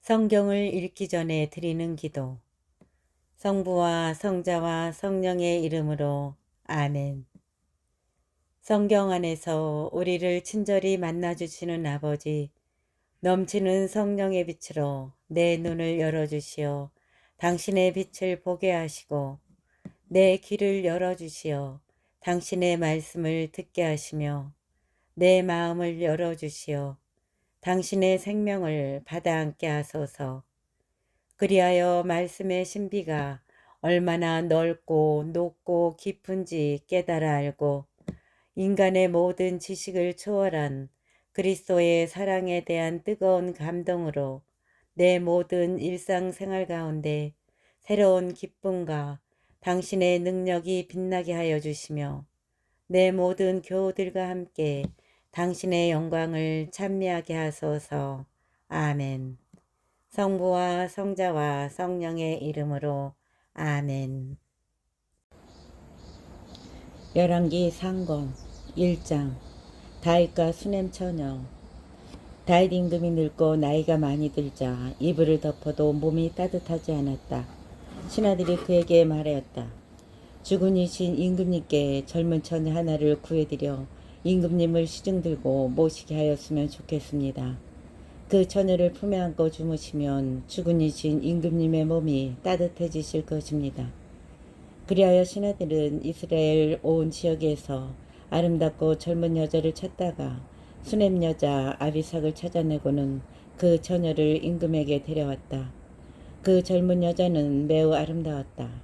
성경을 읽기 전에 드리는 기도. 성부와 성자와 성령의 이름으로 아멘. 성경 안에서 우리를 친절히 만나주시는 아버지, 넘치는 성령의 빛으로 내 눈을 열어주시어 당신의 빛을 보게 하시고, 내 귀를 열어주시어 당신의 말씀을 듣게 하시며, 내 마음을 열어주시어 당신의 생명을 받아안게 하소서. 그리하여 말씀의 신비가 얼마나 넓고 높고 깊은지 깨달아 알고 인간의 모든 지식을 초월한 그리스도의 사랑에 대한 뜨거운 감동으로 내 모든 일상생활 가운데 새로운 기쁨과 당신의 능력이 빛나게 하여 주시며, 내 모든 교우들과 함께 당신의 영광을 찬미하게 하소서. 아멘. 성부와 성자와 성령의 이름으로 아멘. 열왕기 상권 1장. 다윗과 수넴 처녀. 다윗 임금이 늙고 나이가 많이 들자 이불을 덮어도 몸이 따뜻하지 않았다. 신하들이 그에게 말하였다. 죽은 이신 임금님께 젊은 처녀 하나를 구해드려 임금님을 시중 들고 모시게 하였으면 좋겠습니다. 그 처녀를 품에 안고 주무시면 죽은 이신 임금님의 몸이 따뜻해지실 것입니다. 그리하여 신하들은 이스라엘 온 지역에서 아름답고 젊은 여자를 찾다가 수넴 여자 아비삭을 찾아내고는 그 처녀를 임금에게 데려왔다. 그 젊은 여자는 매우 아름다웠다.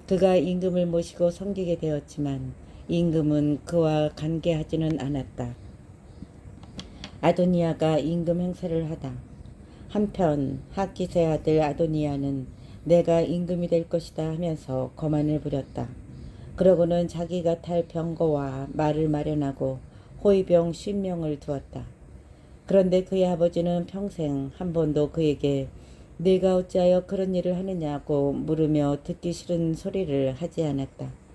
그가 임금을 모시고 섬기게 되었지만 임금은 그와 관계하지는 않았다. 아도니아가 임금 행세를 하다. 한편 핫깃의 아들 아도니아는 내가 임금이 될 것이다 하면서 거만을 부렸다. 그러고는 자기가 탈 병거와 말을 마련하고 호위병 50명을 두었다. 그런데 그의 아버지는 평생 한 번도 그에게 네가 어찌하여 그런 일을 하느냐고 물으며 듣기 싫은 소리를 하지 않았다.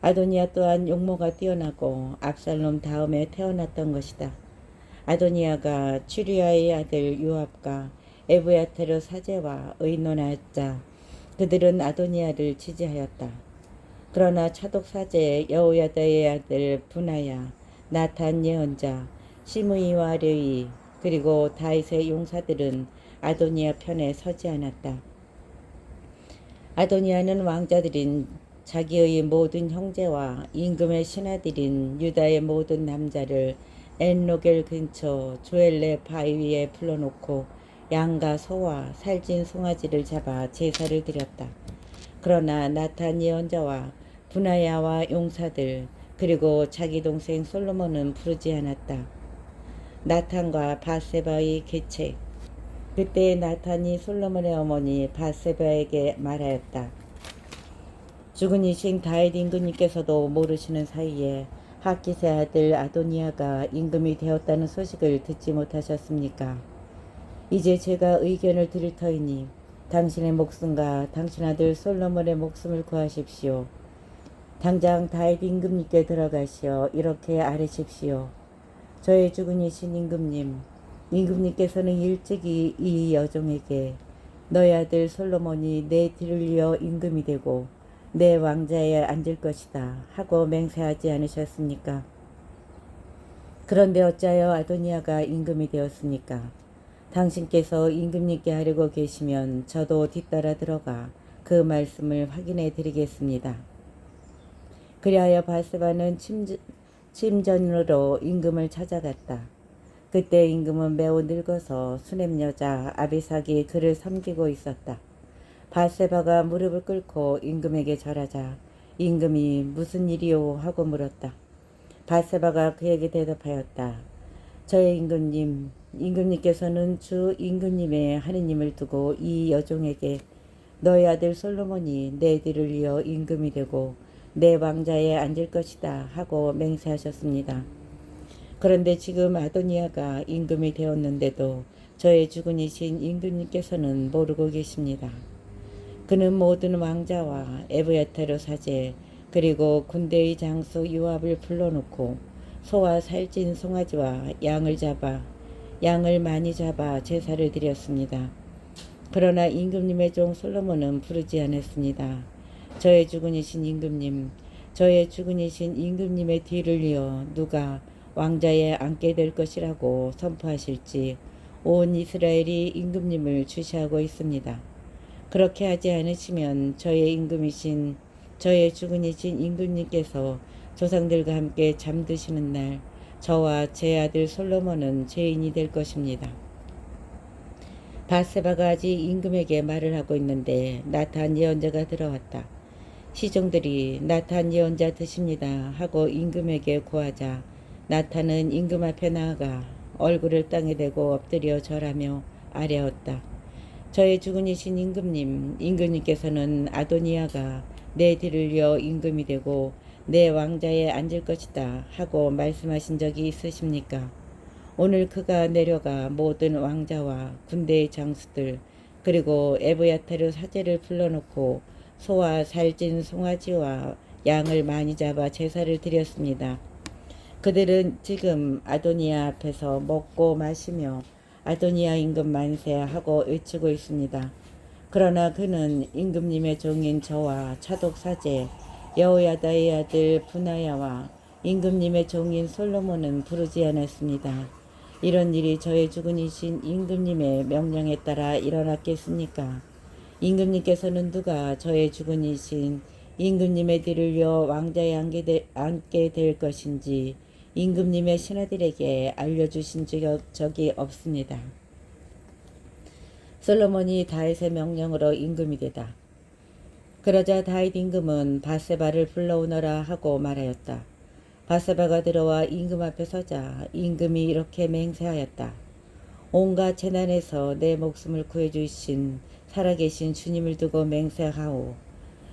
아도니아 또한 용모가 뛰어나고 압살롬 다음에 태어났던 것이다. 아도니아가 추리아의 아들 요압과 에브야테르 사제와 의논하였자 그들은 아도니아를 지지하였다. 그러나 차독 사제 여호야다의 아들 분하야, 나탄 예언자, 시므이와 르이 그리고 다윗의 용사들은 아도니아 편에 서지 않았다. 아도니아는 왕자들인 자기의 모든 형제와 임금의 신하들인 유다의 모든 남자를 엔로겔 근처 조엘레 바위 위에 불러놓고 양과 소와 살찐 송아지를 잡아 제사를 드렸다. 그러나 나탄 예언자와 분하야와 용사들 그리고 자기 동생 솔로몬은 부르지 않았다. 나탄과 바세바의 계책. 그때 나탄이 솔로몬의 어머니 바세바에게 말하였다. 죽은 이신 다윗 임금님께서도 모르시는 사이에 핫깃의 아들 아도니아가 임금이 되었다는 소식을 듣지 못하셨습니까? 이제 제가 의견을 드릴 터이니 당신의 목숨과 당신 아들 솔로몬의 목숨을 구하십시오. 당장 다윗 임금님께 들어가시어 이렇게 아뢰십시오. 저의 죽은 이신 임금님께서는 일찍이 이 여종에게 너의 아들 솔로몬이 내 뒤를 이어 임금이 되고 내 왕자에 앉을 것이다 하고 맹세하지 않으셨습니까? 그런데 어찌하여 아도니아가 임금이 되었습니까? 당신께서 임금님께 하려고 계시면 저도 뒤따라 들어가 그 말씀을 확인해 드리겠습니다. 그리하여 바세바는 침전으로 임금을 찾아갔다. 그때 임금은 매우 늙어서 수넴 여자 아비삭이 그를 섬기고 있었다. 바세바가 무릎을 꿇고 임금에게 절하자 임금이 무슨 일이오 하고 물었다. 바세바가 그에게 대답하였다. 저의 임금님께서는 주 임금님의 하느님을 두고 이 여종에게 너의 아들 솔로몬이 내 뒤를 이어 임금이 되고 내 왕자에 앉을 것이다 하고 맹세하셨습니다. 그런데 지금 아도니아가 임금이 되었는데도 저의 죽은 이신 임금님께서는 모르고 계십니다. 그는 모든 왕자와 에브야타르 사제 그리고 군대의 장수 요압을 불러놓고 소와 살찐 송아지와 양을 많이 잡아 제사를 드렸습니다. 그러나 임금님의 종 솔로몬은 부르지 않았습니다. 저의 주군이신 임금님, 저의 주군이신 임금님의 뒤를 이어 누가 왕자에 앉게 될 것이라고 선포하실지 온 이스라엘이 임금님을 주시하고 있습니다. 그렇게 하지 않으시면 저의 주군이신 임금님께서 조상들과 함께 잠드시는 날 저와 제 아들 솔로몬은 죄인이 될 것입니다. 바세바가 아직 임금에게 말을 하고 있는데 나탄 예언자가 들어왔다. 시종들이 나탄 예언자 드십니다 하고 임금에게 고하자 나탄은 임금 앞에 나아가 얼굴을 땅에 대고 엎드려 절하며 아뢰었다. 저의 주군이신 임금님, 임금님께서는 아도니아가 내 뒤를 이어 임금이 되고 내 왕자에 앉을 것이다 하고 말씀하신 적이 있으십니까? 오늘 그가 내려가 모든 왕자와 군대의 장수들 그리고 에브야타르 사제를 불러놓고 소와 살찐 송아지와 양을 많이 잡아 제사를 드렸습니다. 그들은 지금 아도니아 앞에서 먹고 마시며 아도니아 임금 만세 하고 외치고 있습니다. 그러나 그는 임금님의 종인 저와 차독 사제 여호야다의 아들 분하야와 임금님의 종인 솔로몬은 부르지 않았습니다. 이런 일이 저의 주군이신 임금님의 명령에 따라 일어났겠습니까? 임금님께서는 누가 저의 주군이신 임금님의 뒤를 이어 왕자에 앉게 될 것인지 임금님의 신하들에게 알려주신 적이 없습니다. 솔로몬이 다윗의 명령으로 임금이 되다. 그러자 다윗 임금은 바세바를 불러오너라 하고 말하였다. 바세바가 들어와 임금 앞에 서자 임금이 이렇게 맹세하였다. 온갖 재난에서 내 목숨을 구해주신 살아계신 주님을 두고 맹세하오.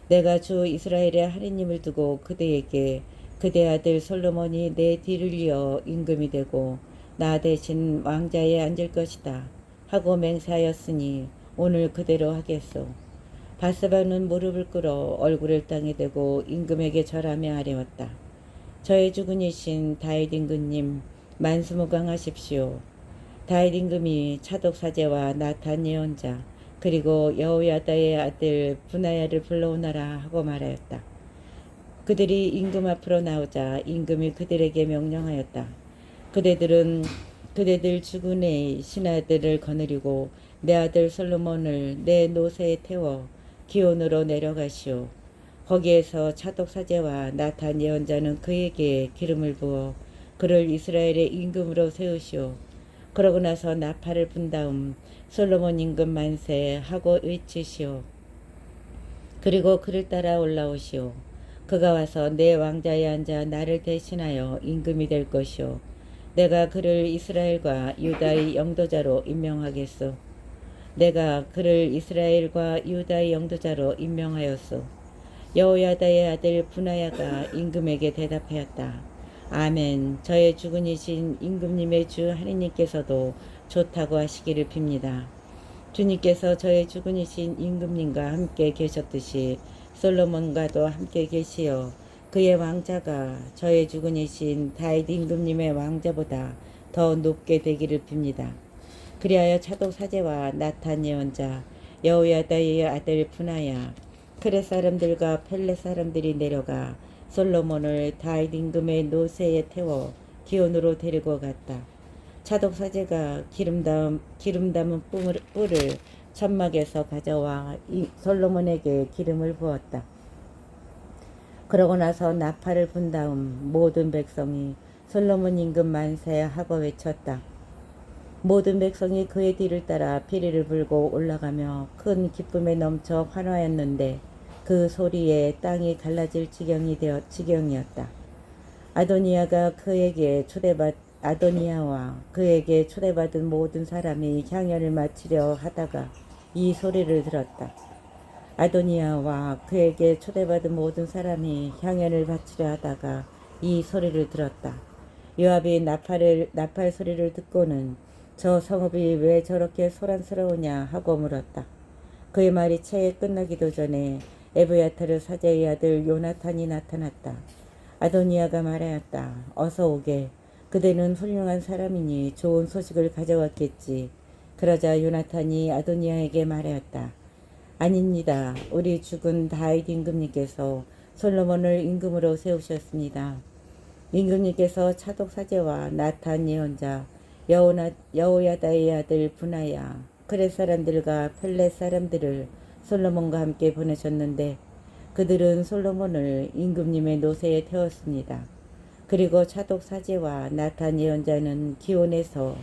내가 주 이스라엘의 하느님을 두고 그대에게 그대 아들 솔로몬이 내 뒤를 이어 임금이 되고 나 대신 왕자에 앉을 것이다 하고 맹세하였으니 오늘 그대로 하겠소. 바세바는 무릎을 꿇어 얼굴을 땅에 대고 임금에게 절하며 아뢰었다. 저의 주군이신 다윗 임금님 만수무강하십시오. 다윗 임금이 차독 사제와 나탄 예언자 그리고 여호야다의 아들 분하야를 불러오너라 하고 말하였다. 그들이 임금 앞으로 나오자 임금이 그들에게 명령하였다. 그대들 주군의 신하들을 거느리고 내 아들 솔로몬을 내 노새에 태워 기온으로 내려가시오. 거기에서 차독 사제와 나탄 예언자는 그에게 기름을 부어 그를 이스라엘의 임금으로 세우시오. 그러고 나서 나팔을 분 다음 솔로몬 임금 만세 하고 외치시오. 그리고 그를 따라 올라오시오. 그가 와서 내 왕자에 앉아 나를 대신하여 임금이 될 것이오. 내가 그를 이스라엘과 유다의 영도자로 임명하겠소. 내가 그를 이스라엘과 유다의 영도자로 임명하였소. 여호야다의 아들 분하야가 임금에게 대답하였다. 아멘. 저의 주군이신 임금님의 주 하느님께서도 좋다고 하시기를 빕니다. 주님께서 저의 주군이신 임금님과 함께 계셨듯이 솔로몬과도 함께 계시어 그의 왕자가 저의 주군이신 다윗 임금님의 왕자보다 더 높게 되기를 빕니다. 그리하여 차독 사제와 나탄 예언자 여호야다의 아들 분하야 크레 사람들과 펠레 사람들이 내려가 솔로몬을 다윗 임금의 노새에 태워 기온으로 데리고 갔다. 차독 사제가 기름 담은 뿔을 천막에서 가져와 솔로몬에게 기름을 부었다. 그러고 나서 나팔을 분 다음 모든 백성이 솔로몬 임금 만세 하고 외쳤다. 모든 백성이 그의 뒤를 따라 피리를 불고 올라가며 큰 기쁨에 넘쳐 환호하였는데 그 소리에 땅이 갈라질 지경이었다. 아도니아와 그에게 초대받은 모든 사람이 향연을 마치려 하다가 이 소리를 들었다. 아도니아와 그에게 초대받은 모든 사람이 향연을 바치려 하다가 이 소리를 들었다. 요압이 나팔 소리를 듣고는 저 성읍이 왜 저렇게 소란스러우냐 하고 물었다. 그의 말이 채 끝나기도 전에 에브야타르 사제의 아들 요나탄이 나타났다. 아도니아가 말하였다. 어서 오게. 그대는 훌륭한 사람이니 좋은 소식을 가져왔겠지. 그러자 요나탄이 아도니아에게 말하였다. 아닙니다. 우리 죽은 다윗 임금님께서 솔로몬을 임금으로 세우셨습니다. 임금님께서 차독 사제와 나탄 예언자, 여호야다의 아들 분하야, 그렛 사람들과 펠렛 사람들을 솔로몬과 함께 보내셨는데 그들은 솔로몬을 임금님의 노새에 태웠습니다. 그리고 차독 사제와 나탄 예언자는 기온에서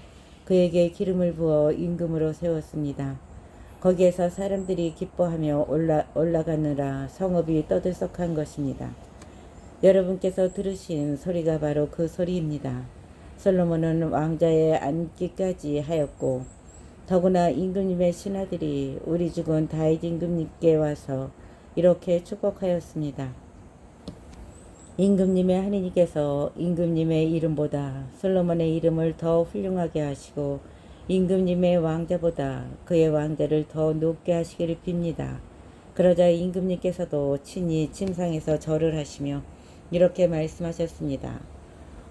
그에게 기름을 부어 임금으로 세웠습니다. 거기에서 사람들이 기뻐하며 올라가느라 성읍이 떠들썩한 것입니다. 여러분께서 들으신 소리가 바로 그 소리입니다. 솔로몬은 왕자에 앉기까지 하였고 더구나 임금님의 신하들이 우리 죽은 다윗 임금님께 와서 이렇게 축복하였습니다. 임금님의 하느님께서 임금님의 이름보다 솔로몬의 이름을 더 훌륭하게 하시고 임금님의 왕자보다 그의 왕자를 더 높게 하시기를 빕니다. 그러자 임금님께서도 친히 침상에서 절을 하시며 이렇게 말씀하셨습니다.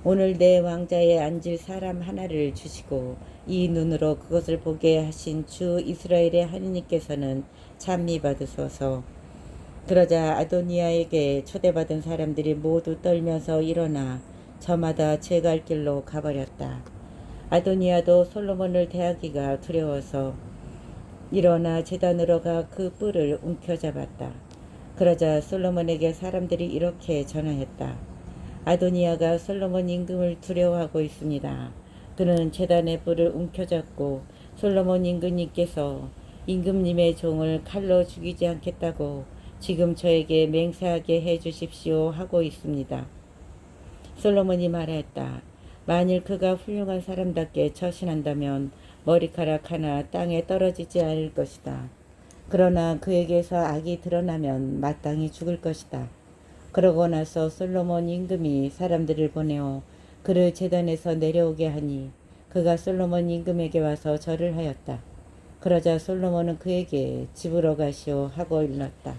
오늘 내 왕자에 앉을 사람 하나를 주시고 이 눈으로 그것을 보게 하신 주 이스라엘의 하느님께서는 찬미 받으소서. 그러자 아도니아에게 초대받은 사람들이 모두 떨면서 일어나 저마다 제 갈 길로 가버렸다. 아도니아도 솔로몬을 대하기가 두려워서 일어나 제단으로 가 그 뿔을 움켜잡았다. 그러자 솔로몬에게 사람들이 이렇게 전하였다. 아도니아가 솔로몬 임금을 두려워하고 있습니다. 그는 제단의 뿔을 움켜잡고 솔로몬 임금님께서 임금님의 종을 칼로 죽이지 않겠다고 지금 저에게 맹세하게 해 주십시오 하고 있습니다. 솔로몬이 말하였다. 만일 그가 훌륭한 사람답게 처신한다면 머리카락 하나 땅에 떨어지지 않을 것이다. 그러나 그에게서 악이 드러나면 마땅히 죽을 것이다. 그러고 나서 솔로몬 임금이 사람들을 보내어 그를 제단에서 내려오게 하니 그가 솔로몬 임금에게 와서 절을 하였다. 그러자 솔로몬은 그에게 집으로 가시오 하고 일렀다.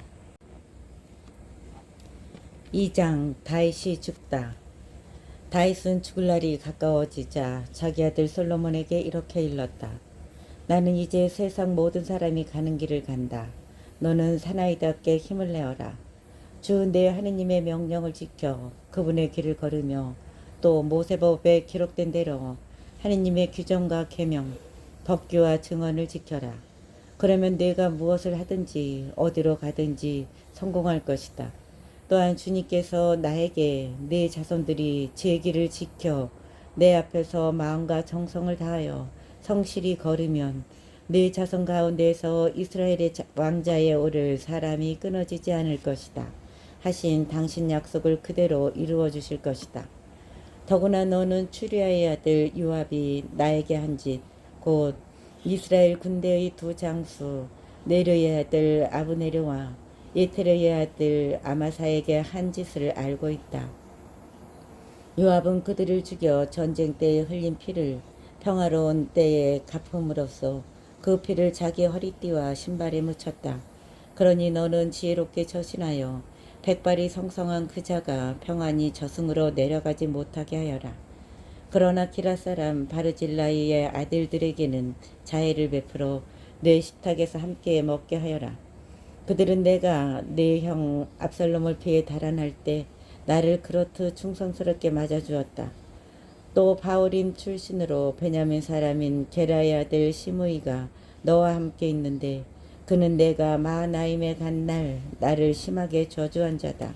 2장 다윗이 죽다. 다윗은 죽을 날이 가까워지자 자기 아들 솔로몬에게 이렇게 일렀다. 나는 이제 세상 모든 사람이 가는 길을 간다. 너는 사나이답게 힘을 내어라. 주 내 하느님의 명령을 지켜 그분의 길을 걸으며 또 모세법에 기록된 대로 하느님의 규정과 계명, 법규와 증언을 지켜라. 그러면 내가 무엇을 하든지 어디로 가든지 성공할 것이다. 또한 주님께서 나에게 내 자손들이 제 길을 지켜 내 앞에서 마음과 정성을 다하여 성실히 걸으면 내 자손 가운데서 이스라엘의 왕자에 오를 사람이 끊어지지 않을 것이다. 하신 당신 약속을 그대로 이루어 주실 것이다. 더구나 너는 추리아의 아들 요압이 나에게 한 짓, 곧 이스라엘 군대의 두 장수 네르의 아들 아브네르와 예테르의 아들 아마사에게 한 짓을 알고 있다. 요압은 그들을 죽여 전쟁 때에 흘린 피를 평화로운 때에 갚음으로써 그 피를 자기 허리띠와 신발에 묻혔다. 그러니 너는 지혜롭게 처신하여 백발이 성성한 그 자가 평안히 저승으로 내려가지 못하게 하여라. 그러나 기라 사람 바르질라이의 아들들에게는 자애를 베풀어 내 식탁에서 함께 먹게 하여라. 그들은 내가 내 형 압살롬을 피해 달아날 때 나를 그렇듯 충성스럽게 맞아주었다. 또 바울임 출신으로 베냐민 사람인 게라의 아들 시므이가 너와 함께 있는데 그는 내가 마하나임에 간 날 나를 심하게 저주한 자다.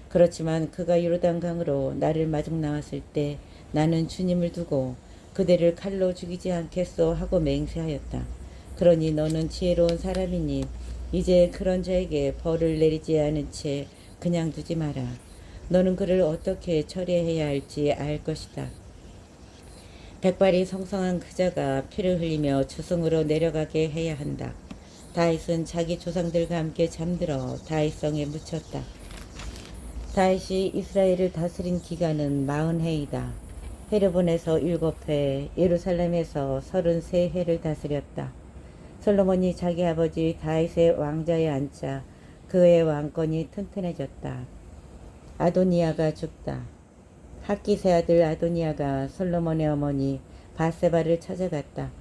그렇지만 그가 요르단강으로 나를 마중 나왔을 때 나는 주님을 두고 그대를 칼로 죽이지 않겠소 하고 맹세하였다. 그러니 너는 지혜로운 사람이니 이제 그런 자에게 벌을 내리지 않은 채 그냥 두지 마라. 너는 그를 어떻게 처리해야 할지 알 것이다. 백발이 성성한 그 자가 피를 흘리며 저승으로 내려가게 해야 한다. 다윗은 자기 조상들과 함께 잠들어 다윗성에 묻혔다. 다윗이 이스라엘을 다스린 기간은 40해이다. 헤르본에서 7해, 예루살렘에서 33해를 다스렸다. 솔로몬이 자기 아버지 다윗의 왕자에 앉자 그의 왕권이 튼튼해졌다. 아도니아가 죽다. 학기세 아들 아도니아가 솔로몬의 어머니 바세바를 찾아갔다.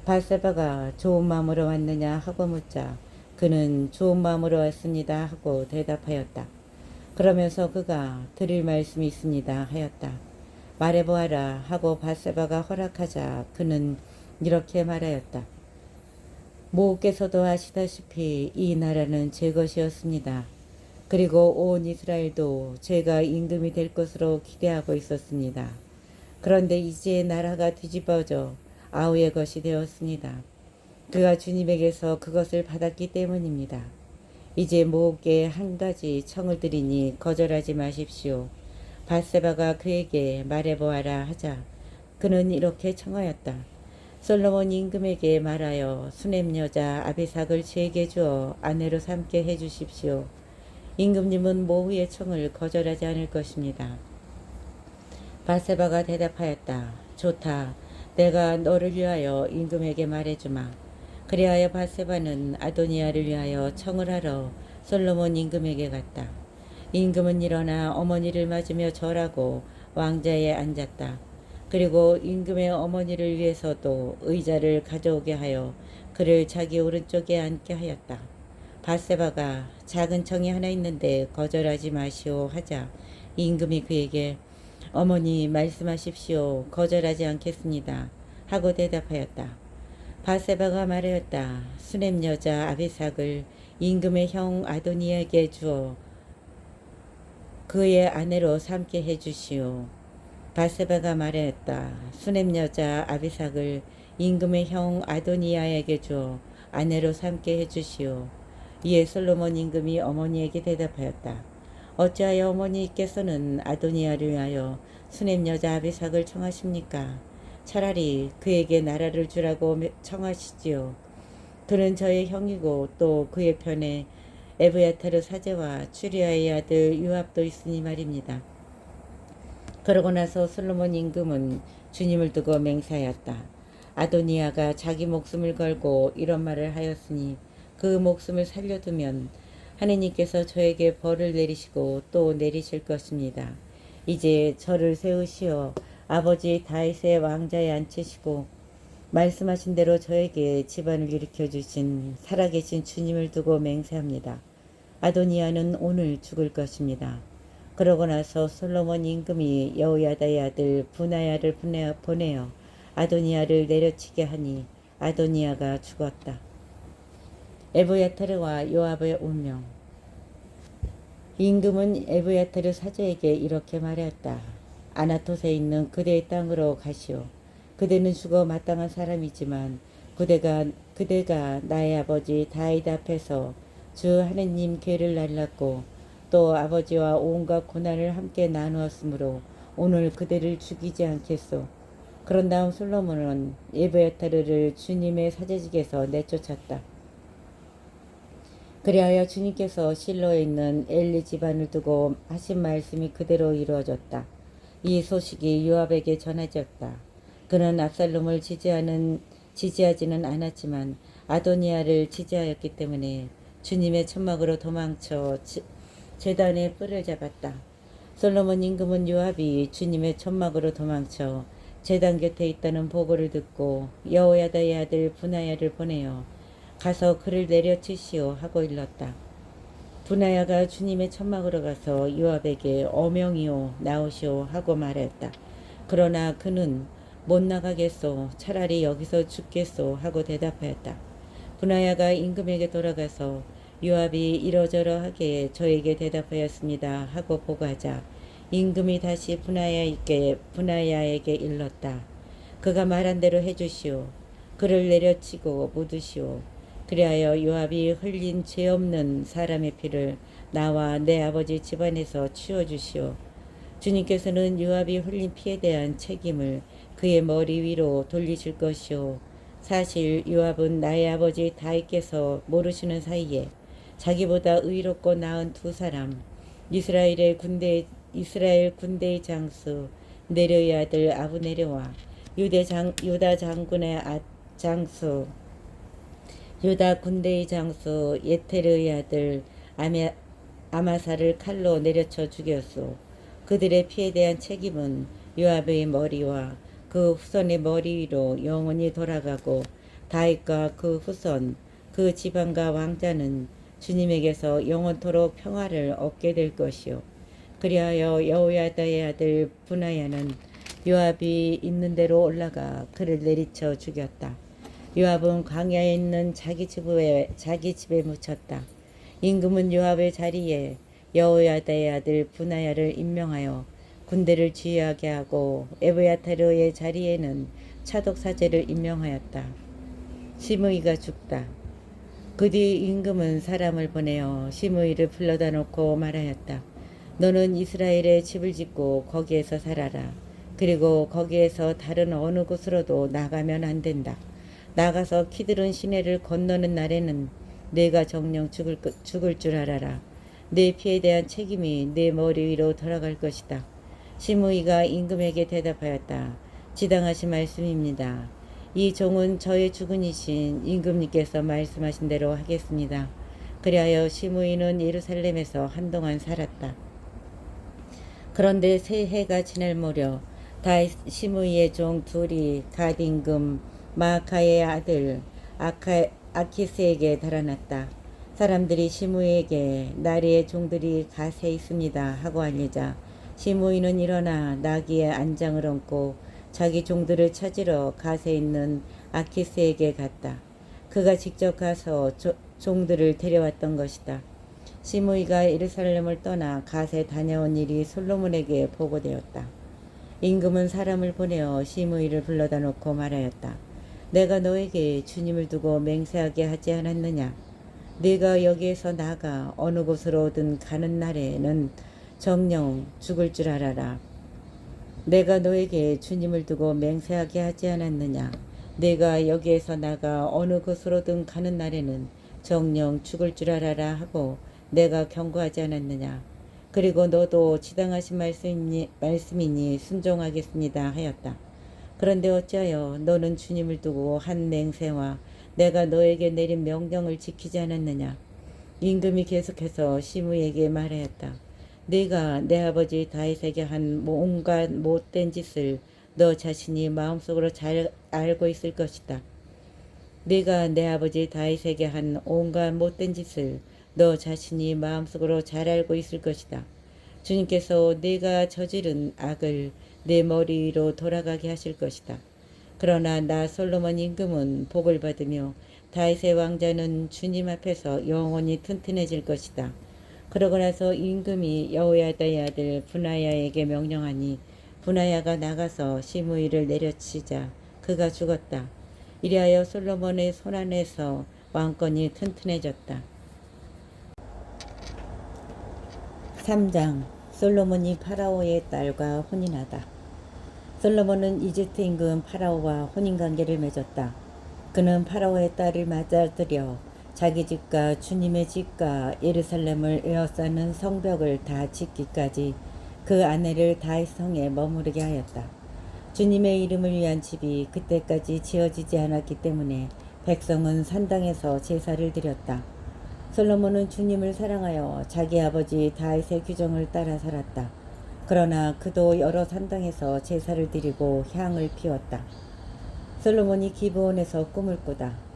바세바가 좋은 마음으로 왔느냐 하고 묻자 그는 좋은 마음으로 왔습니다 하고 대답하였다. 그러면서 그가 드릴 말씀이 있습니다 하였다. 말해보아라 하고 바세바가 허락하자 그는 이렇게 말하였다. 모국께서도 아시다시피 이 나라는 제 것이었습니다. 그리고 온 이스라엘도 제가 임금이 될 것으로 기대하고 있었습니다. 그런데 이제 나라가 뒤집어져 아우의 것이 되었습니다. 그가 주님에게서 그것을 받았기 때문입니다. 이제 모국께 한 가지 청을 드리니 거절하지 마십시오. 바세바가 그에게 말해보아라 하자 그는 이렇게 청하였다. 솔로몬 임금에게 말하여 수넴 여자 아비삭을 제게 주어 아내로 삼게 해주십시오. 임금님은 모후의 청을 거절하지 않을 것입니다. 바세바가 대답하였다. 좋다. 내가 너를 위하여 임금에게 말해주마. 그리하여 바세바는 아도니아를 위하여 청을 하러 솔로몬 임금에게 갔다. 임금은 일어나 어머니를 맞으며 절하고 왕자에 앉았다. 그리고 임금의 어머니를 위해서도 의자를 가져오게 하여 그를 자기 오른쪽에 앉게 하였다. 바세바가 작은 청이 하나 있는데 거절하지 마시오 하자 임금이 그에게 어머니 말씀하십시오. 거절하지 않겠습니다. 하고 대답하였다. 바세바가 말하였다. 수넴 여자 아비삭을 임금의 형 아도니에게 주어 그의 아내로 삼게 해주시오. 바세바가 말하였다. 수넴 여자 아비삭을 임금의 형 아도니아에게 주어 아내로 삼게 해주시오. 이에 솔로몬 임금이 어머니에게 대답하였다. 어찌하여 어머니께서는 아도니아를 위하여 수넴 여자 아비삭을 청하십니까? 차라리 그에게 나라를 주라고 청하시지요. 그는 저의 형이고 또 그의 편에 에브야타르 사제와 추리아의 아들 요압도 있으니 말입니다. 그러고 나서 솔로몬 임금은 주님을 두고 맹세하였다. 아도니아가 자기 목숨을 걸고 이런 말을 하였으니 그 목숨을 살려두면 하느님께서 저에게 벌을 내리시고 또 내리실 것입니다. 이제 저를 세우시어 아버지 다윗의 왕자에 앉히시고 말씀하신 대로 저에게 집안을 일으켜 주신 살아계신 주님을 두고 맹세합니다. 아도니아는 오늘 죽을 것입니다. 그러고 나서 솔로몬 임금이 여호야다의 아들 분하야를 보내어 아도니아를 내려치게 하니 아도니아가 죽었다. 에브야타르와 요압의 운명. 임금은 에브야타르 사제에게 이렇게 말하였다. 아나토에 있는 그대의 땅으로 가시오. 그대는 죽어 마땅한 사람이지만 그대가 나의 아버지 다윗 앞에서 주 하느님 궤를 날랐고 또 아버지와 온갖 고난을 함께 나누었으므로 오늘 그대를 죽이지 않겠소. 그런 다음 솔로몬은 에브야타르를 주님의 사제직에서 내쫓았다. 그리하여 주님께서 실로에 있는 엘리 집안을 두고 하신 말씀이 그대로 이루어졌다. 이 소식이 요압에게 전해졌다. 그는 압살롬을 지지하지는 않았지만 아도니아를 지지하였기 때문에 주님의 천막으로 도망쳐 제단의 뿔을 잡았다. 솔로몬 임금은 요압이 주님의 천막으로 도망쳐 제단 곁에 있다는 보고를 듣고 여호야다의 아들 분하야를 보내어 가서 그를 내려치시오 하고 일렀다. 분하야가 주님의 천막으로 가서 요압에게 어명이오 나오시오 하고 말했다. 그러나 그는 못 나가겠소. 차라리 여기서 죽겠소 하고 대답하였다. 분하야가 임금에게 돌아가서 요압이 이러저러하게 저에게 대답하였습니다 하고 보고하자 임금이 다시 분하야에게 일렀다. 그가 말한 대로 해주시오. 그를 내려치고 묻으시오. 그리하여 요압이 흘린 죄 없는 사람의 피를 나와 내 아버지 집안에서 치워주시오. 주님께서는 요압이 흘린 피에 대한 책임을 그의 머리 위로 돌리실 것이오. 사실 요압은 나의 아버지 다윗께서 모르시는 사이에 자기보다 의롭고 나은 두 사람 이스라엘 군대의 장수 네르의 아들 아브네르와 유다 장군의 장수 유다 군대의 장수 예테르의 아들 아마사를 칼로 내려쳐 죽였소. 그들의 피에 대한 책임은 요압의 머리와 그 후손의 머리 위로 영원히 돌아가고 다윗과 그 후손 그 집안과 왕자는 주님에게서 영원토록 평화를 얻게 될 것이요. 그리하여 여호야다의 아들 분하야는 요압이 있는 대로 올라가 그를 내리쳐 죽였다. 요압은 광야에 있는 자기 집에 묻혔다. 임금은 요압의 자리에 여호야다의 아들 분하야를 임명하여 군대를 지휘하게 하고 에브야타르의 자리에는 차독사제를 임명하였다. 시므이가 죽다. 그 뒤 임금은 사람을 보내어 시므이를 불러다 놓고 말하였다. 너는 이스라엘에 집을 짓고 거기에서 살아라. 그리고 거기에서 다른 어느 곳으로도 나가면 안 된다. 나가서 키드론 시내를 건너는 날에는 내가 정녕 죽을 줄 알아라. 내 피에 대한 책임이 내 머리 위로 돌아갈 것이다. 시므이가 임금에게 대답하였다. 지당하신 말씀입니다. 이 종은 저의 주군이신 임금님께서 말씀하신 대로 하겠습니다. 그리하여 시므이는 예루살렘에서 한동안 살았다. 그런데 새 해가 지날 무렵 다윗 시므이의 종 둘이 갓 임금 마아카의 아들 아키스에게 달아났다. 사람들이 시므이에게 나리의 종들이 갓에 있습니다 하고 알리자 시므이는 일어나 나귀의 안장을 얹고 자기 종들을 찾으러 갓에 있는 아키스에게 갔다. 그가 직접 가서 종들을 데려왔던 것이다. 시므이가 예루살렘을 떠나 갓에 다녀온 일이 솔로몬에게 보고되었다. 임금은 사람을 보내어 시므이를 불러다 놓고 말하였다. 내가 너에게 주님을 두고 맹세하게 하지 않았느냐? 네가 여기에서 나가 어느 곳으로든 가는 날에는 정녕 죽을 줄 알아라. 내가 너에게 주님을 두고 맹세하게 하지 않았느냐? 내가 여기에서 나가 어느 곳으로든 가는 날에는 정녕 죽을 줄 알아라 하고 내가 경고하지 않았느냐? 그리고 너도 지당하신 말씀이니 순종하겠습니다 하였다. 그런데 어찌하여 너는 주님을 두고 한 맹세와 내가 너에게 내린 명령을 지키지 않았느냐? 임금이 계속해서 시므이에게 말하였다. 네가 내 아버지 다윗에게 한 온갖 못된 짓을 너 자신이 마음속으로 잘 알고 있을 것이다. 네가 내 아버지 다윗에게 한 온갖 못된 짓을 너 자신이 마음속으로 잘 알고 있을 것이다. 주님께서 네가 저지른 악을 내 머리 위로 돌아가게 하실 것이다. 그러나 나 솔로몬 임금은 복을 받으며 다윗의 왕자는 주님 앞에서 영원히 튼튼해질 것이다. 그러고 나서 임금이 여호야다의 아들 분하야에게 명령하니 분하야가 나가서 시므이를 내려치자 그가 죽었다. 이리하여 솔로몬의 손안에서 왕권이 튼튼해졌다. 3장 솔로몬이 파라오의 딸과 혼인하다. 솔로몬은 이집트 임금 파라오와 혼인관계를 맺었다. 그는 파라오의 딸을 맞아들여 자기 집과 주님의 집과 예루살렘을 에워싸는 성벽을 다 짓기까지 그 아내를 다윗 성에 머무르게 하였다. 주님의 이름을 위한 집이 그때까지 지어지지 않았기 때문에 백성은 산당에서 제사를 드렸다. 솔로몬은 주님을 사랑하여 자기 아버지 다윗의 규정을 따라 살았다. 그러나 그도 여러 산당에서 제사를 드리고 향을 피웠다. 솔로몬이 기브온에서 꿈을 꾸다.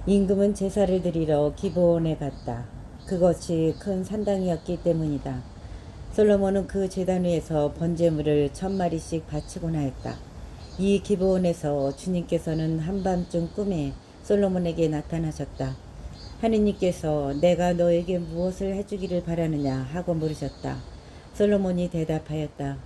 임금은 제사를 드리러 기브온에 갔다. 그것이 큰 산당이었기 때문이다. 솔로몬은 그 제단 위에서 번제물을 1000마리씩 바치곤 하였다. 이 기브온에서 주님께서는 한밤중 꿈에 솔로몬에게 나타나셨다. 하느님께서 내가 너에게 무엇을 해주기를 바라느냐 하고 물으셨다. 솔로몬이 대답하였다.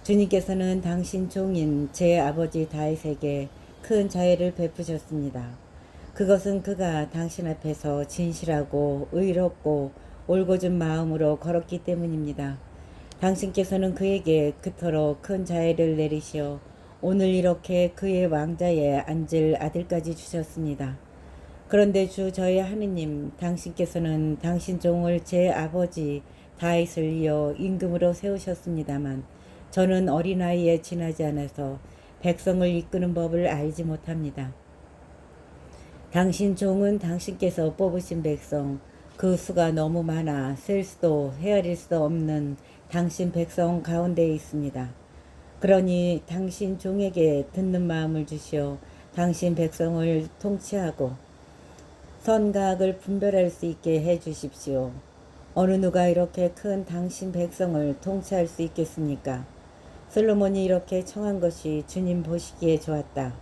주님께서는 당신 종인 제 아버지 다윗에게 큰 자애를 베푸셨습니다. 그것은 그가 당신 앞에서 진실하고 의롭고 올곧은 마음으로 걸었기 때문입니다. 당신께서는 그에게 그토록 큰 자애를 내리시어 오늘 이렇게 그의 왕자에 앉을 아들까지 주셨습니다. 그런데 주 저의 하느님 당신께서는 당신 종을 제 아버지 다윗을 이어 임금으로 세우셨습니다만 저는 어린아이에 지나지 않아서 백성을 이끄는 법을 알지 못합니다. 당신 종은 당신께서 뽑으신 백성 그 수가 너무 많아 셀 수도 헤아릴 수 없는 당신 백성 가운데에 있습니다. 그러니 당신 종에게 듣는 마음을 주시어 당신 백성을 통치하고 선과 악을 분별할 수 있게 해 주십시오. 어느 누가 이렇게 큰 당신 백성을 통치할 수 있겠습니까? 솔로몬이 이렇게 청한 것이 주님 보시기에 좋았다.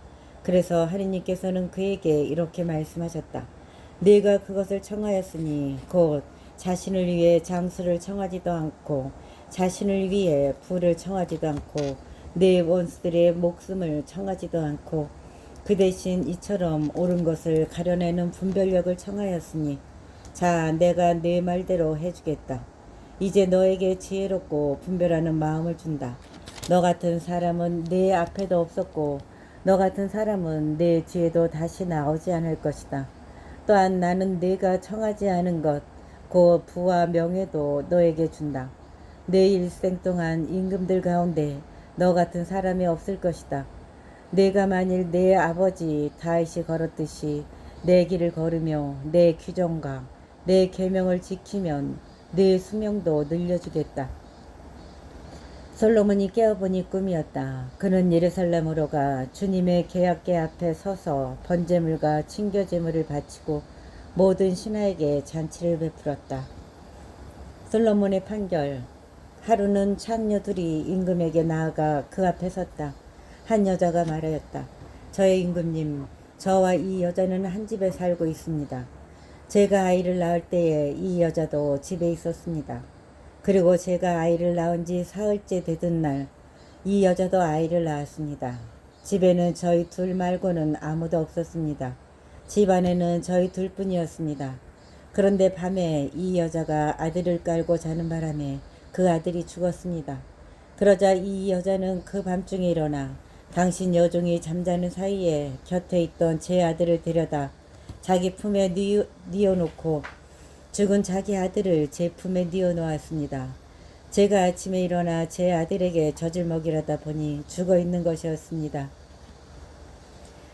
그래서 하느님께서는 그에게 이렇게 말씀하셨다. 네가 그것을 청하였으니 곧 자신을 위해 장수를 청하지도 않고 자신을 위해 부를 청하지도 않고 내 원수들의 목숨을 청하지도 않고 그 대신 이처럼 옳은 것을 가려내는 분별력을 청하였으니 자, 내가 네 말대로 해주겠다. 이제 너에게 지혜롭고 분별하는 마음을 준다. 너 같은 사람은 내 앞에도 없었고 너 같은 사람은 내 뒤에도 다시 나오지 않을 것이다. 또한 나는 네가 청하지 않은 것, 그 부와 명예도 너에게 준다. 내 일생 동안 임금들 가운데 너 같은 사람이 없을 것이다. 내가 만일 내 아버지 다윗이 걸었듯이 내 길을 걸으며 내 규정과 내 계명을 지키면 내 수명도 늘려주겠다. 솔로몬이 깨어보니 꿈이었다. 그는 예루살렘으로 가 주님의 계약궤 앞에 서서 번제물과 친교제물을 바치고 모든 신하에게 잔치를 베풀었다. 솔로몬의 판결. 하루는 창녀들이 임금에게 나아가 그 앞에 섰다. 한 여자가 말하였다. 저의 임금님, 저와 이 여자는 한 집에 살고 있습니다. 제가 아이를 낳을 때에 이 여자도 집에 있었습니다. 그리고 제가 아이를 낳은 지 사흘째 되던 날 이 여자도 아이를 낳았습니다. 집에는 저희 둘 말고는 아무도 없었습니다. 집 안에는 저희 둘뿐이었습니다. 그런데 밤에 이 여자가 아들을 깔고 자는 바람에 그 아들이 죽었습니다. 그러자 이 여자는 그 밤중에 일어나 당신 여종이 잠자는 사이에 곁에 있던 제 아들을 데려다 자기 품에 뉘어놓고 죽은 자기 아들을 제 품에 뉘어놓았습니다. 제가 아침에 일어나 제 아들에게 젖을 먹이려다 보니 죽어 있는 것이었습니다.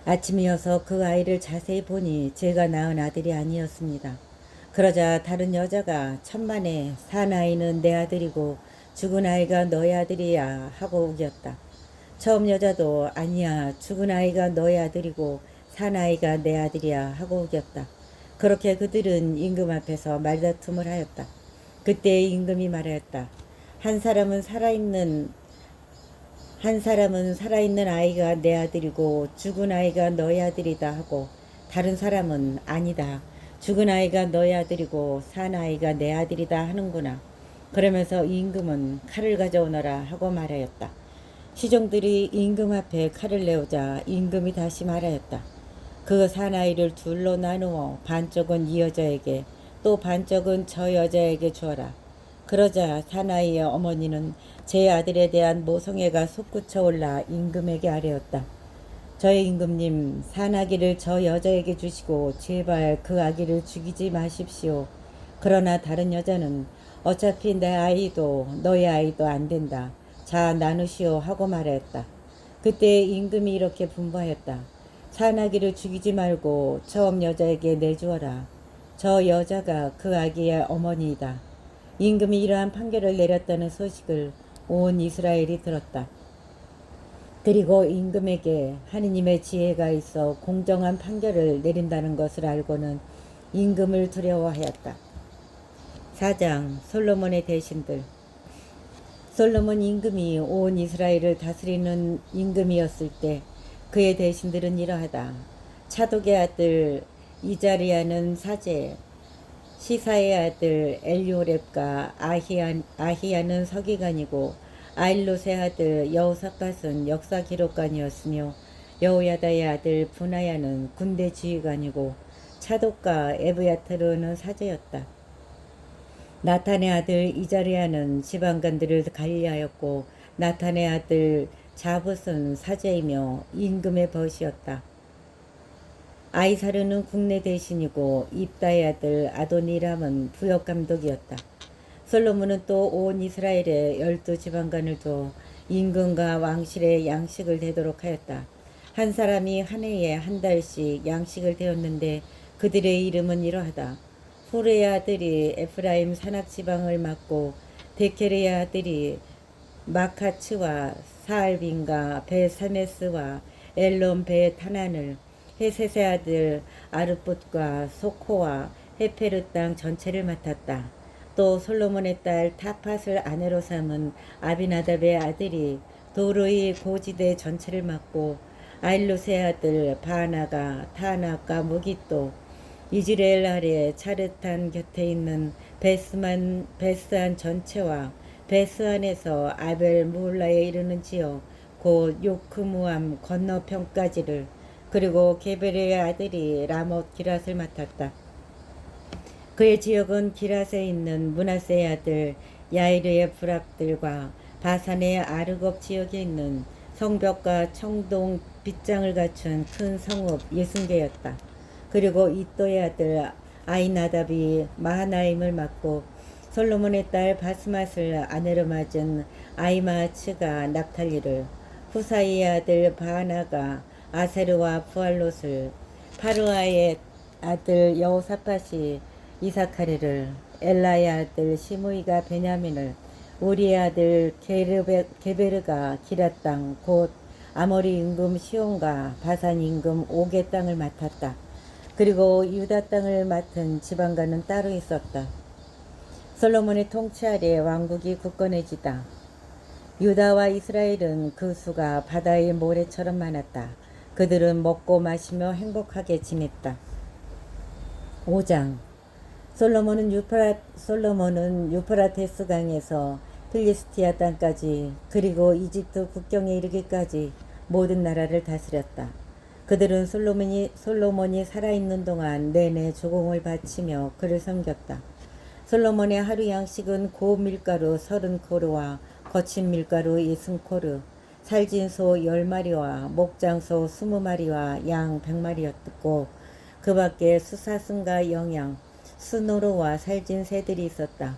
아침이어서 그 아이를 자세히 보니 제가 낳은 아들이 아니었습니다. 그러자 다른 여자가 천만에 산 아이는 내 아들이고 죽은 아이가 너의 아들이야 하고 우겼다. 처음 여자도 아니야, 죽은 아이가 너의 아들이고 산 아이가 내 아들이야 하고 우겼다. 그렇게 그들은 임금 앞에서 말다툼을 하였다. 그때 임금이 말하였다. 한 사람은 살아있는 아이가 내 아들이고 죽은 아이가 너의 아들이다 하고 다른 사람은 아니다, 죽은 아이가 너의 아들이고 산 아이가 내 아들이다 하는구나. 그러면서 임금은 칼을 가져오너라 하고 말하였다. 시종들이 임금 앞에 칼을 내오자 임금이 다시 말하였다. 그 사나이를 둘로 나누어 반쪽은 이 여자에게 또 반쪽은 저 여자에게 주어라. 그러자 사나이의 어머니는 제 아들에 대한 모성애가 솟구쳐 올라 임금에게 아뢰었다. 저의 임금님, 산아기를 저 여자에게 주시고 제발 그 아기를 죽이지 마십시오. 그러나 다른 여자는 어차피 내 아이도 너의 아이도 안 된다. 자, 나누시오 하고 말했다. 그때 임금이 이렇게 분부하였다. 산아기를 죽이지 말고 처음 여자에게 내주어라. 저 여자가 그 아기의 어머니이다. 임금이 이러한 판결을 내렸다는 소식을 온 이스라엘이 들었다. 그리고 임금에게 하느님의 지혜가 있어 공정한 판결을 내린다는 것을 알고는 임금을 두려워하였다. 4장 솔로몬의 대신들. 솔로몬 임금이 온 이스라엘을 다스리는 임금이었을 때 그의 대신들은 이러하다. 차독의 아들 이자리아는 사제, 시사의 아들 엘요렙과 아히야는 서기관이고 아일롯의 아들 여호사밧은 역사 기록관이었으며 여호야다의 아들 분하야는 군대 지휘관이고 차독과 에브야타르는 사제였다. 나탄의 아들 이자리아는 지방관들을 관리하였고 나탄의 아들 자붓은 사제이며 임금의 벗이었다. 아이사르는 국내 대신이고 입다의 아들 아도니람은 부역감독이었다. 솔로몬은 또 온 이스라엘에 12지방관을 두어 임금과 왕실의 양식을 대도록 하였다. 한 사람이 한 해에 한 달씩 양식을 대었는데 그들의 이름은 이러하다. 후르의 아들이 에프라임 산악지방을 맡고 데케르의 아들이 마카츠와 사알빈과 베사메스와 엘론 벳 하난을, 헤셋의 아들 아르봇과 소코와 헤페르 땅 전체를 맡았다. 또 솔로몬의 딸 타팟을 아내로 삼은 아비나답의 아들이 도르의 고지대 전체를 맡고, 아일롯의 아들 바나가 타낙과 무기또, 이즈레엘 아래 차르탄 곁에 있는 베스안 전체와 베스안에서 아벨 무울라에 이르는 지역 곧 요크무암 건너편까지를, 그리고 게베르의 아들이 라못 기랏을 맡았다. 그의 지역은 기랏에 있는 므낫세의 아들 야이르의 부락들과 바산의 아르곱 지역에 있는 성벽과 청동 빗장을 갖춘 큰 성읍 60개였다. 그리고 이또의 아들 아이나답이 마하나임을 맡고, 솔로몬의 딸 바스맛을 아내로 맞은 아이마츠가 납탈리를, 후사이의 아들 바하나가 아세르와 부알롯을, 파르아의 아들 여호사팟이 이사카리를, 엘라의 아들 시므이가 베냐민을, 우리의 아들 게베르가 기랏 땅 곧 아모리 임금 시온과 바산 임금 옥의 땅을 맡았다. 그리고 유다 땅을 맡은 지방관은 따로 있었다. 솔로몬의 통치 아래 왕국이 굳건해지다. 유다와 이스라엘은 그 수가 바다의 모래처럼 많았다. 그들은 먹고 마시며 행복하게 지냈다. 5장. 솔로몬은 유프라테스 강에서 필리스티아 땅까지, 그리고 이집트 국경에 이르기까지 모든 나라를 다스렸다. 그들은 솔로몬이 살아있는 동안 내내 조공을 바치며 그를 섬겼다. 솔로몬의 하루 양식은 고운 밀가루 30코르와 거친 밀가루 60코르, 살진 소 10마리와 목장소 20마리와 양 100마리였고, 그 밖에 수사슴과 영양, 스노르와 살진 새들이 있었다.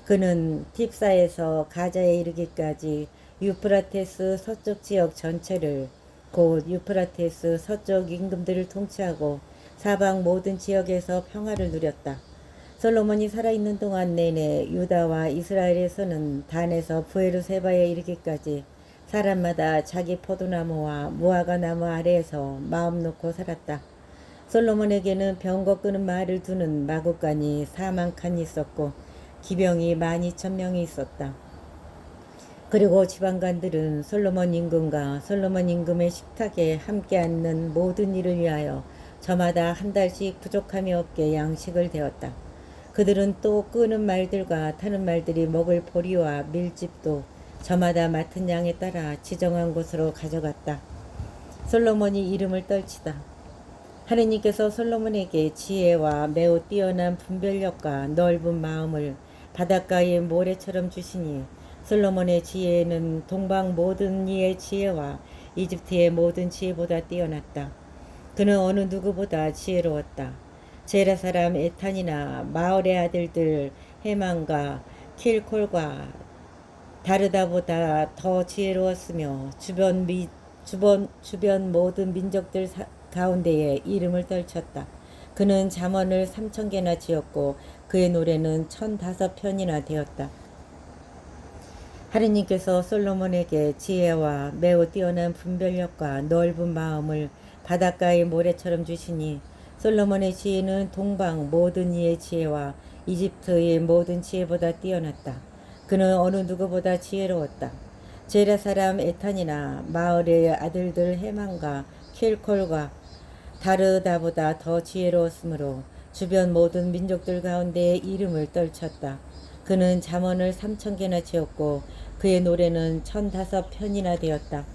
그는 팁사에서 가자에 이르기까지 유프라테스 서쪽 지역 전체를, 곧 유프라테스 서쪽 임금들을 통치하고 사방 모든 지역에서 평화를 누렸다. 솔로몬이 살아있는 동안 내내 유다와 이스라엘에서는 단에서 부에르세바에 이르기까지 사람마다 자기 포도나무와 무화과 나무 아래에서 마음 놓고 살았다. 솔로몬에게는 병거 끄는 말을 두는 마구간이 4만 칸이 있었고 기병이 12,000명이 있었다. 그리고 지방관들은 솔로몬 임금과 솔로몬 임금의 식탁에 함께 앉는 모든 일을 위하여 저마다 한 달씩 부족함이 없게 양식을 데웠다. 그들은 또 끄는 말들과 타는 말들이 먹을 보리와 밀집도 저마다 맡은 양에 따라 지정한 곳으로 가져갔다. 솔로몬이 이름을 떨치다. 하느님께서 솔로몬에게 지혜와 매우 뛰어난 분별력과 넓은 마음을 바닷가의 모래처럼 주시니, 솔로몬의 지혜는 동방 모든 이의 지혜와 이집트의 모든 지혜보다 뛰어났다. 그는 어느 누구보다 지혜로웠다. 제라 사람 에탄이나 마을의 아들들 헤만과 킬콜과 다르다보다 더 지혜로웠으며 주변 모든 민족들 가운데에 이름을 떨쳤다. 그는 잠언을 3000개나 지었고 그의 노래는 1005편이나 되었다. 하느님께서 솔로몬에게 지혜와 매우 뛰어난 분별력과 넓은 마음을 바닷가의 모래처럼 주시니, 솔로몬의 지혜는 동방 모든 이의 지혜와 이집트의 모든 지혜보다 뛰어났다. 그는 어느 누구보다 지혜로웠다. 제라 사람 에탄이나 마을의 아들들 헤만과 킬콜과 다르다보다 더 지혜로웠으므로 주변 모든 민족들 가운데 이름을 떨쳤다. 그는 잠언을 3000개나 지었고 그의 노래는 1005편이나 되었다.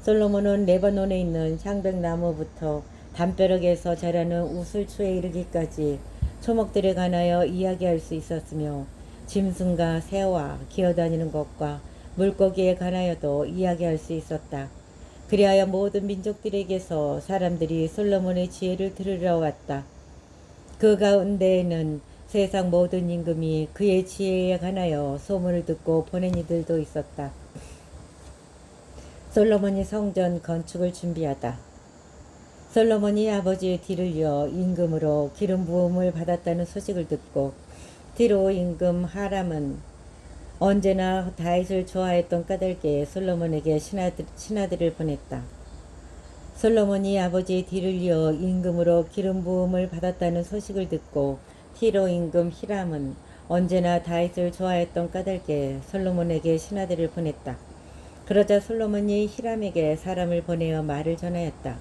솔로몬은 레바논에 있는 향백나무부터 담벼락에서 자라는 우슬초에 이르기까지 초목들에 관하여 이야기할 수 있었으며, 짐승과 새와 기어다니는 것과 물고기에 관하여도 이야기할 수 있었다. 그리하여 모든 민족들에게서 사람들이 솔로몬의 지혜를 들으러 왔다. 그 가운데에는 세상 모든 임금이 그의 지혜에 관하여 소문을 듣고 보낸 이들도 있었다. 솔로몬이 성전 건축을 준비하다. 솔로몬이 아버지의 뒤를 이어 임금으로 기름 부음을 받았다는 소식을 듣고, 디로 임금 하람은 언제나 다윗을 좋아했던 까닭에 솔로몬에게 신하들을 보냈다. 솔로몬이 아버지의 뒤를 이어 임금으로 기름 부음을 받았다는 소식을 듣고 티로 임금 히람은 언제나 다윗을 좋아했던 까닭에 솔로몬에게 신하들을 보냈다. 그러자 솔로몬이 히람에게 사람을 보내어 말을 전하였다.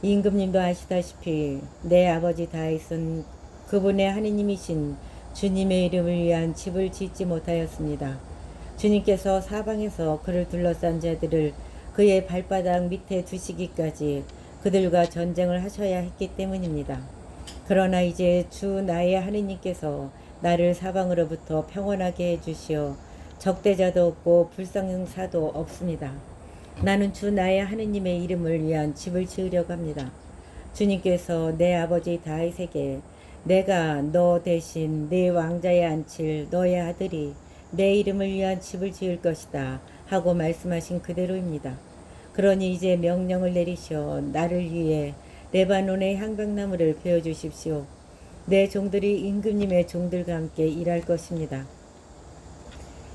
임금님도 아시다시피 내 아버지 다윗은 그분의 하느님이신 주님의 이름을 위한 집을 짓지 못하였습니다. 주님께서 사방에서 그를 둘러싼 자들을 그의 발바닥 밑에 두시기까지 그들과 전쟁을 하셔야 했기 때문입니다. 그러나 이제 주 나의 하느님께서 나를 사방으로부터 평온하게 해주시어 적대자도 없고 불상사도 없습니다. 나는 주 나의 하느님의 이름을 위한 집을 지으려고 합니다. 주님께서 내 아버지 다윗에게 내가 너 대신 내 왕자에 앉힐 너의 아들이 내 이름을 위한 집을 지을 것이다 하고 말씀하신 그대로입니다. 그러니 이제 명령을 내리시어 나를 위해 레바논의 향백나무를 베어주십시오. 내 종들이 임금님의 종들과 함께 일할 것입니다.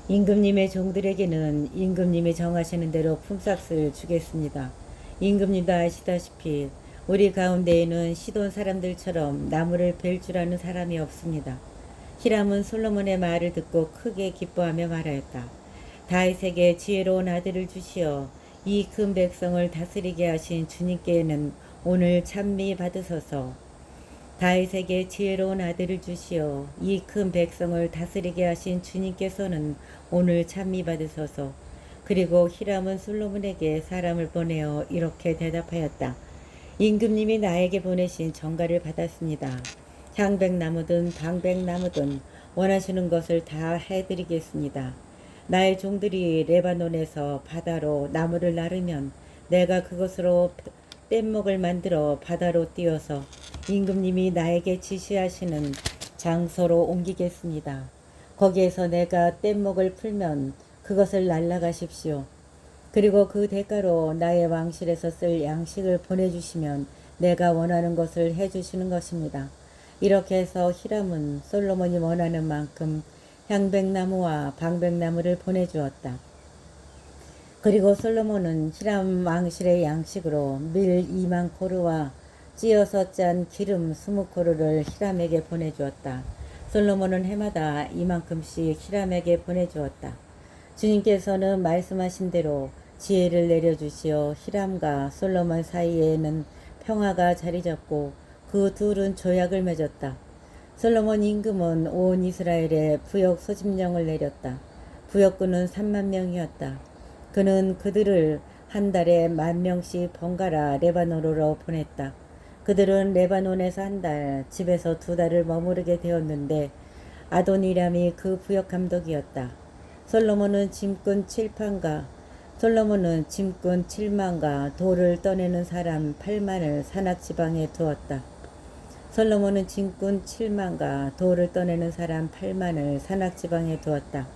임금님의 종들에게는 임금님이 정하시는 대로 품삯을 주겠습니다. 임금님도 아시다시피 우리 가운데에는 시돈 사람들처럼 나무를 벨 줄 아는 사람이 없습니다. 히람은 솔로몬의 말을 듣고 크게 기뻐하며 말하였다. 다윗에게 지혜로운 아들을 주시어 이 큰 백성을 다스리게 하신 주님께는 오늘 찬미 받으소서. 다윗에게 지혜로운 아들을 주시어 이 큰 백성을 다스리게 하신 주님께서는 오늘 찬미 받으소서. 그리고 히람은 솔로몬에게 사람을 보내어 이렇게 대답하였다. 임금님이 나에게 보내신 전가를 받았습니다. 향백나무든 방백나무든 원하시는 것을 다 해드리겠습니다. 나의 종들이 레바논에서 바다로 나무를 나르면 내가 그것으로 뗏목을 만들어 바다로 띄워서 임금님이 나에게 지시하시는 장소로 옮기겠습니다. 거기에서 내가 뗏목을 풀면 그것을 날라가십시오. 그리고 그 대가로 나의 왕실에서 쓸 양식을 보내주시면 내가 원하는 것을 해주시는 것입니다. 이렇게 해서 히람은 솔로몬이 원하는 만큼 향백나무와 방백나무를 보내주었다. 그리고 솔로몬은 히람 왕실의 양식으로 밀 2만 코르와 찌어서 짠 기름 20코르를 히람에게 보내주었다. 솔로몬은 해마다 이만큼씩 히람에게 보내주었다. 주님께서는 말씀하신 대로 지혜를 내려주시어 히람과 솔로몬 사이에는 평화가 자리잡고 그 둘은 조약을 맺었다. 솔로몬 임금은 온 이스라엘에 부역 소집령을 내렸다. 부역군은 3만 명이었다. 그는 그들을 한 달에 10,000명씩 번갈아 레바논으로 보냈다. 그들은 레바논에서 한 달, 집에서 2달을 머무르게 되었는데 아도니람이 그 부역 감독이었다. 솔로몬은 짐꾼 7만과 돌을 떠내는 사람 8만을 산악지방에 두었다. 솔로몬은 짐꾼 7만과 돌을 떠내는 사람 8만을 산악지방에 두었다.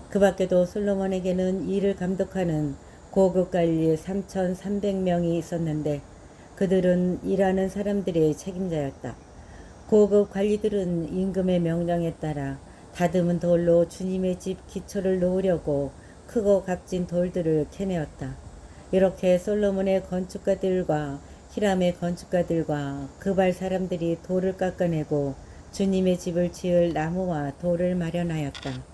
그 밖에도 솔로몬에게는 일을 감독하는 고급 관리 3,300명이 있었는데 그들은 일하는 사람들의 책임자였다. 고급 관리들은 임금의 명령에 따라 다듬은 돌로 주님의 집 기초를 놓으려고 크고 값진 돌들을 캐내었다. 이렇게 솔로몬의 건축가들과 히람의 건축가들과 그발 사람들이 돌을 깎아내고 주님의 집을 지을 나무와 돌을 마련하였다.